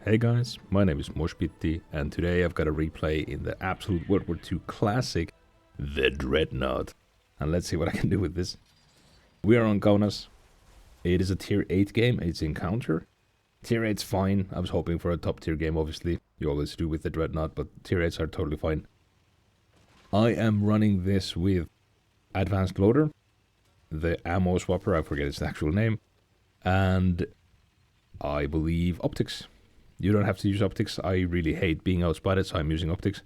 Hey guys, my name is Moshpiti, and today I've got a replay in the absolute World War II classic, the Dreadnought. And let's see what I can do with this. We are on Kaunas. It is a tier 8 game, it's Encounter. Tier 8's fine, I was hoping for a top tier game obviously. You always do with the Dreadnought, but tier 8s are totally fine. I am running this with Advanced Loader, the Ammo Swapper, I forget its actual name, and I believe Optics. You don't have to use optics. I really hate being outspotted, so I'm using optics.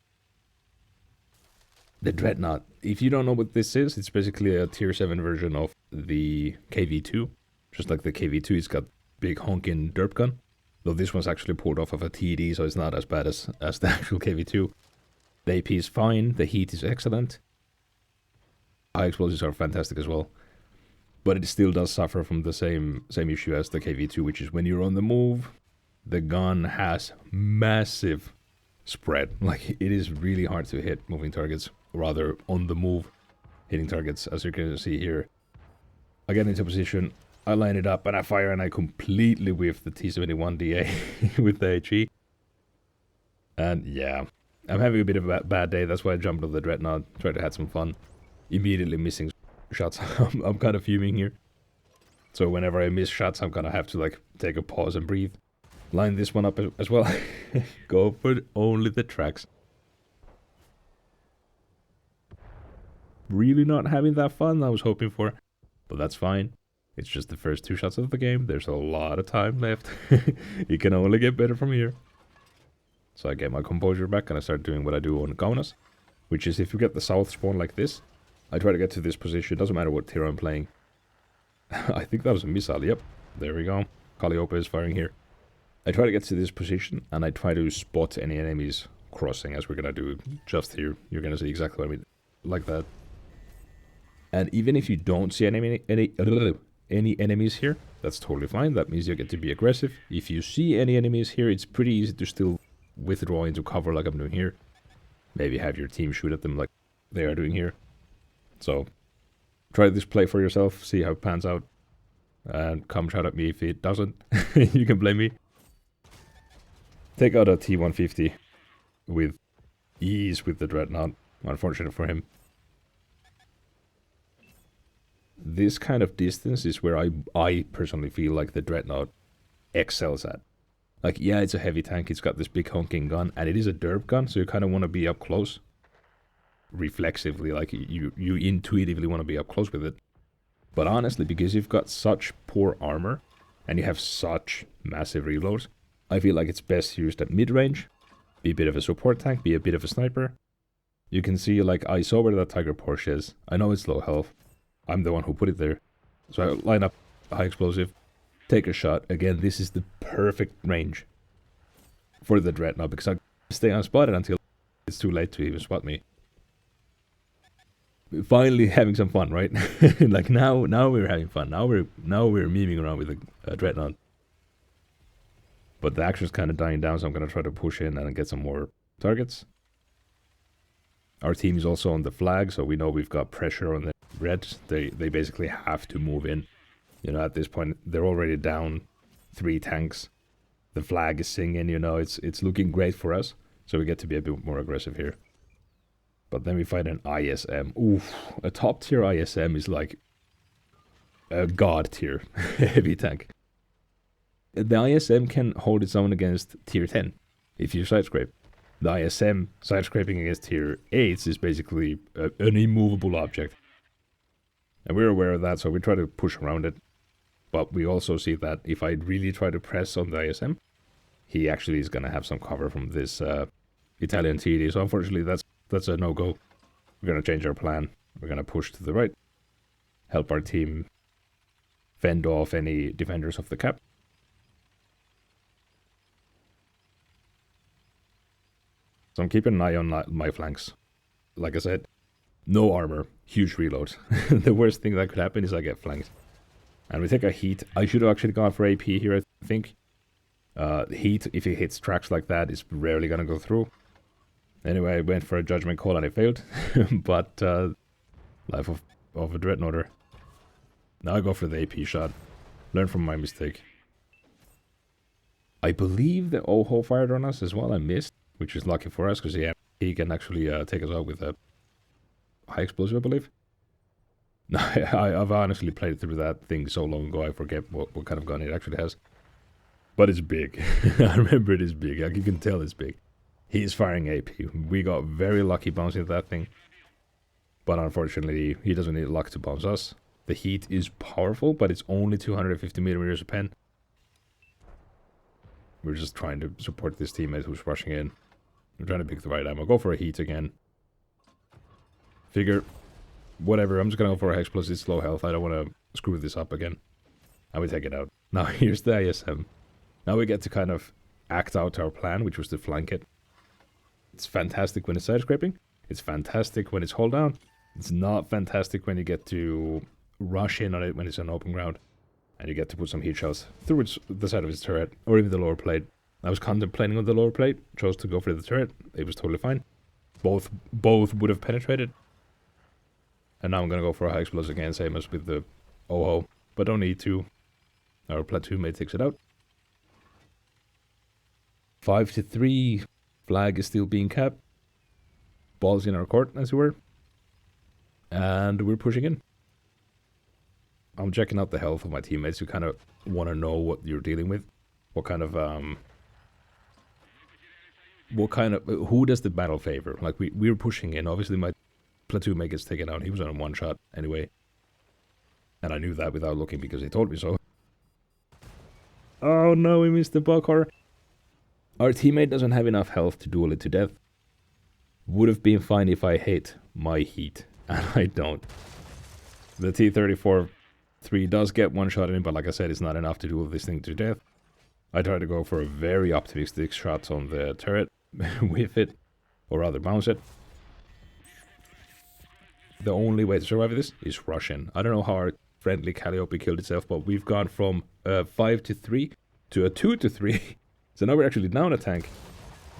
The Dreadnought. If you don't know what this is, it's basically a tier 7 version of the KV-2. Just like the KV-2, it's got big honking derp gun. Though this one's actually pulled off of a TD, so it's not as bad as the actual KV-2. The AP is fine. The heat is excellent. High explosives are fantastic as well. But it still does suffer from the same issue as the KV-2, which is when you're on the move, the gun has massive spread. Like, it is really hard to hit moving targets, rather on the move hitting targets. As you can see here, I get into position, I line it up, and I fire, and I completely whiff the T-71DA with the HE. And yeah, I'm having a bit of a bad day. That's why I jumped on the Dreadnought, tried to have some fun. Immediately missing shots. I'm kind of fuming here. So whenever I miss shots, I'm gonna have to like take a pause and breathe. Line this one up as well. Go for only the tracks. Really not having that fun I was hoping for, but that's fine. It's just the first 2 shots of the game. There's a lot of time left. It can only get better from here. So I get my composure back and I start doing what I do on Kaunas, which is if you get the south spawn like this, I try to get to this position. Doesn't matter what tier I'm playing. I think that was a missile. Yep, there we go. Calliope is firing here. I try to get to this position, and I try to spot any enemies crossing, as we're gonna do just here. You're gonna see exactly what I mean, like that. And even if you don't see any enemies here, that's totally fine. That means you get to be aggressive. If you see any enemies here, it's pretty easy to still withdraw into cover like I'm doing here. Maybe have your team shoot at them like they are doing here. So, try this play for yourself, see how it pans out, and come shout at me if it doesn't. You can blame me. Take out a T-150 with ease with the Dreadnought. Unfortunate for him. This kind of distance is where I personally feel like the Dreadnought excels at. Like, yeah, it's a heavy tank, it's got this big honking gun, and it is a derp gun, so you kind of want to be up close. Reflexively, like, you intuitively want to be up close with it. But honestly, because you've got such poor armor, and you have such massive reloads, I feel like it's best used at mid-range, be a bit of a support tank, be a bit of a sniper. You can see, like, I saw where that Tiger Porsche is. I know it's low health. I'm the one who put it there. So I line up a high explosive, take a shot. Again, this is the perfect range for the Dreadnought, because I stay unspotted until it's too late to even spot me. Finally having some fun, right? Like, now we're having fun. Now we're memeing around with the Dreadnought. But the action's kind of dying down, so I'm going to try to push in and get some more targets. Our team is also on the flag, so we know we've got pressure on the Reds. They basically have to move in. You know, at this point, they're already down 3 tanks. The flag is singing, you know, it's looking great for us. So we get to be a bit more aggressive here. But then we fight an ISM. Oof, a top tier ISM is like a god tier heavy tank. The ISM can hold its own against tier 10 if you side scrape. The ISM side scraping against tier 8s is basically an immovable object. And we're aware of that, so we try to push around it. But we also see that if I really try to press on the ISM, he actually is going to have some cover from this Italian TD. So unfortunately, that's a no-go. We're going to change our plan. We're going to push to the right, help our team fend off any defenders of the cap. So I'm keeping an eye on my flanks. Like I said, no armor, huge reloads. The worst thing that could happen is I get flanked. And we take a heat. I should have actually gone for AP here, I think. Heat, if it hits tracks like that, is rarely going to go through. Anyway, I went for a judgment call and I failed. But, life of a Dreadnoughter. Now I go for the AP shot. Learn from my mistake. I believe the Oho fired on us as well. I missed, which is lucky for us because he can actually take us out with a high explosive, I believe. No, I've honestly played through that thing so long ago, I forget what kind of gun it actually has. But it's big. I remember it is big. Like, you can tell it's big. He is firing AP. We got very lucky bouncing that thing. But unfortunately, he doesn't need luck to bounce us. The heat is powerful, but it's only 250 millimeters a pen. We're just trying to support this teammate who's rushing in. We're trying to pick the right ammo. Go for a heat again. Figure, whatever. I'm just going to go for a explosive. It's low health. I don't want to screw this up again. And we take it out. Now here's the ISM. Now we get to kind of act out our plan, which was to flank it. It's fantastic when it's side scraping. It's fantastic when it's hold down. It's not fantastic when you get to rush in on it when it's on open ground. And you get to put some heat shots through the side of its turret, or even the lower plate. I was contemplating on the lower plate, chose to go for the turret. It was totally fine. Both would have penetrated. And now I'm going to go for a high explosive again, same as with the OHO. But don't need to. Our platoon mate takes it out. 5-3. Flag is still being capped. Balls in our court, as it were. And we're pushing in. I'm checking out the health of my teammates who kind of want to know what you're dealing with. What kind of, who does the battle favor? Like, we're pushing in. Obviously, my platoon mate gets taken out. He was on one shot anyway. And I knew that without looking because he told me so. Oh no, we missed the bug horror. Our teammate doesn't have enough health to duel it to death. Would have been fine if I hate my heat. And I don't. The T-34-3 does get one shot in, but like I said, it's not enough to duel this thing to death. I tried to go for a very optimistic shot on the turret with it, or rather bounce it. The only way to survive this is rush in. I don't know how our friendly Calliope killed itself, but we've gone from 5-3 to a 2-3. So now we're actually down a tank.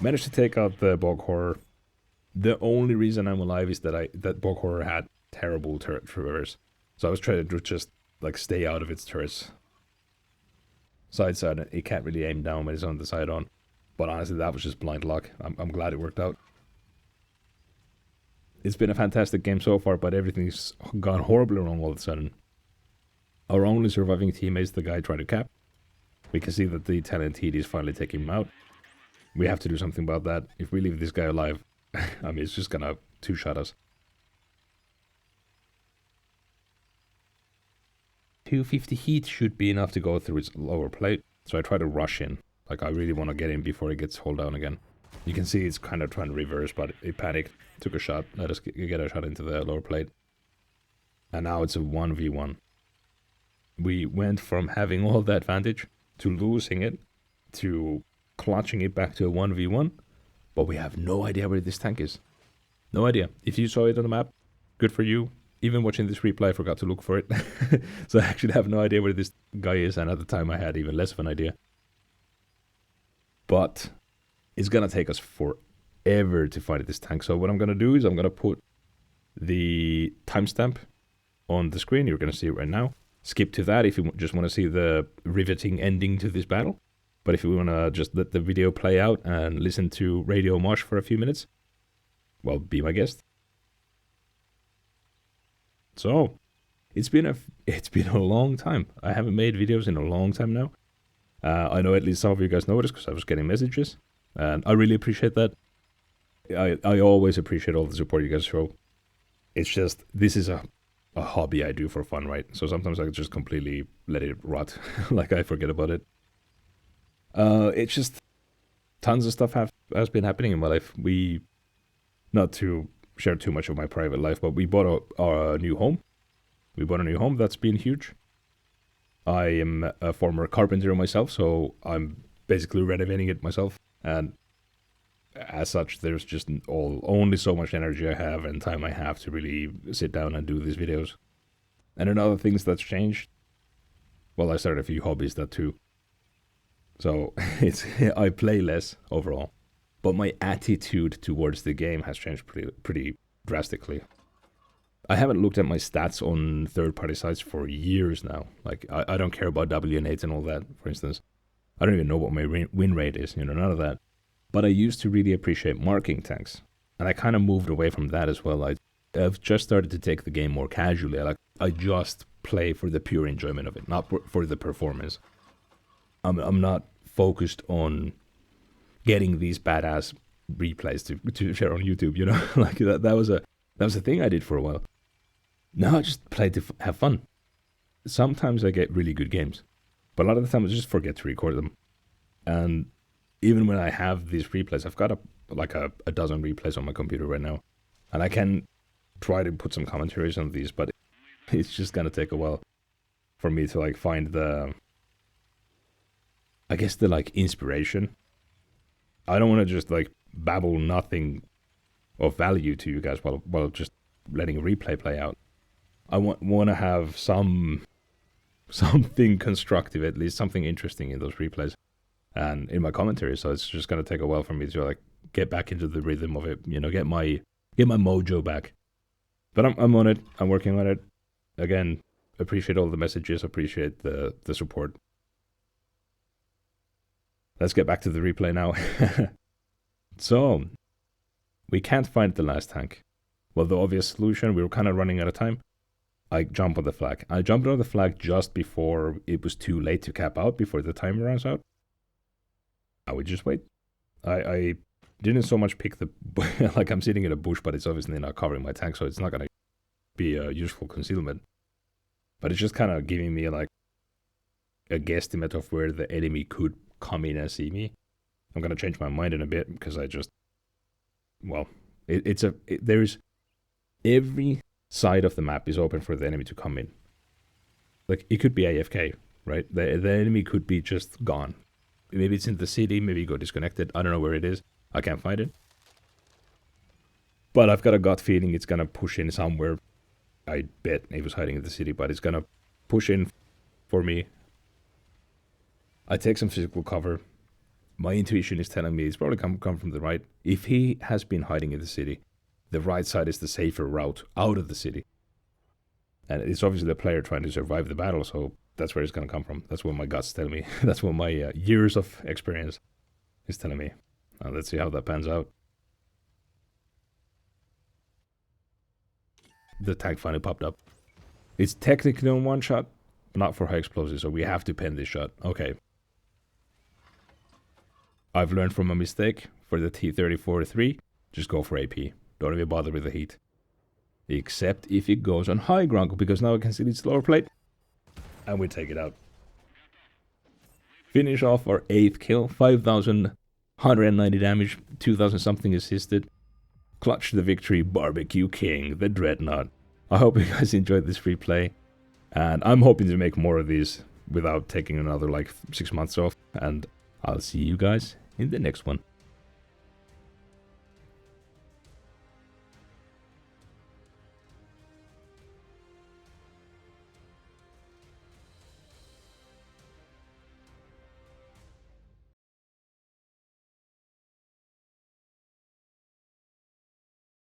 Managed to take out the bog horror. The only reason I'm alive is that bog horror had terrible turret traverse. So I was trying to just like stay out of its turrets. Side, it can't really aim down when it's on the side on. But honestly, that was just blind luck. I'm glad it worked out. It's been a fantastic game so far, but everything's gone horribly wrong all of a sudden. Our only surviving teammate is the guy trying to cap. We can see that the talent heat is finally taking him out. We have to do something about that. If we leave this guy alive, I mean, it's just gonna two-shot us. 250 heat should be enough to go through its lower plate. So I try to rush in. Like, I really want to get in before it gets hold down again. You can see it's kind of trying to reverse, but it panicked. Took a shot. Let us get a shot into the lower plate. And now it's a 1v1. We went from having all the advantage to losing it to clutching it back to a 1v1. But we have no idea where this tank is. No idea. If you saw it on the map, good for you. Even watching this replay, I forgot to look for it. So I actually have no idea where this guy is. And at the time, I had even less of an idea. But it's going to take us forever to find this tank. So what I'm going to do is I'm going to put the timestamp on the screen. You're going to see it right now. Skip to that if you just want to see the riveting ending to this battle. But if you want to just let the video play out and listen to Radio Mosh for a few minutes, well, be my guest. So, it's been a long time. I haven't made videos in a long time now. I know at least some of you guys noticed because I was getting messages. And I really appreciate that. I always appreciate all the support you guys show. It's just, this is a hobby I do for fun, right? So sometimes I just completely let it rot. Like I forget about it. It's just, tons of stuff has been happening in my life. Not to share too much of my private life, but we bought a new home. We bought a new home. That's been huge. I am a former carpenter myself, so I'm basically renovating it myself. And as such, there's just only so much energy I have and time I have to really sit down and do these videos. And another things that's changed, well, I started a few hobbies that too. So I play less overall, but my attitude towards the game has changed pretty drastically. I haven't looked at my stats on third-party sites for years now. Like, I don't care about WN8 and all that, for instance. I don't even know what my win rate is, none of that. But I used to really appreciate marking tanks. And I kind of moved away from that as well. I've just started to take the game more casually. I just play for the pure enjoyment of it, not for the performance. I'm not focused on getting these badass replays to share on YouTube, like that was a thing I did for a while. Now I just play to have fun. Sometimes I get really good games, but a lot of the time I just forget to record them. And even when I have these replays, I've got a dozen replays on my computer right now, and I can try to put some commentaries on these, but it's just gonna take a while for me to like find the inspiration. I don't want to just like babble nothing of value to you guys while just letting a replay play out. I want to have something constructive, at least something interesting in those replays and in my commentary. So it's just gonna take a while for me to like get back into the rhythm of it, get my mojo back. But I'm on it. I'm working on it. Again, appreciate all the messages. Appreciate the support. Let's get back to the replay now. So, we can't find the last tank. Well, the obvious solution, we were kind of running out of time. I jump on the flag. I jumped on the flag just before it was too late to cap out, before the timer runs out. I would just wait. I didn't so much pick the... like, I'm sitting in a bush, but it's obviously not covering my tank, so it's not going to be a useful concealment. But it's just kind of giving me, like, a guesstimate of where the enemy could come in and see me. I'm going to change my mind in a bit, because I just... Well, there's... Every side of the map is open for the enemy to come in. Like, it could be AFK, right? The enemy could be just gone. Maybe it's in the city, maybe it got disconnected. I don't know where it is. I can't find it. But I've got a gut feeling it's going to push in somewhere. I bet it was hiding in the city, but it's going to push in for me. I take some physical cover. My intuition is telling me it's probably come from the right. If he has been hiding in the city, the right side is the safer route out of the city. And it's obviously the player trying to survive the battle, so that's where it's going to come from. That's what my guts tell me. That's what my years of experience is telling me. Let's see how that pans out. The tank finally popped up. It's technically on one shot, but not for high explosives, so we have to pen this shot. Okay. I've learned from a mistake. For the T-34-3, just go for AP. Don't even bother with the heat. Except if it goes on high ground, because now I can see its lower plate. And we take it out. Finish off our 8th kill. 5,190 damage. 2,000 something assisted. Clutch the victory. Barbecue King, the Dreadnought. I hope you guys enjoyed this replay. And I'm hoping to make more of these without taking another like 6 months off. And I'll see you guys in the next one.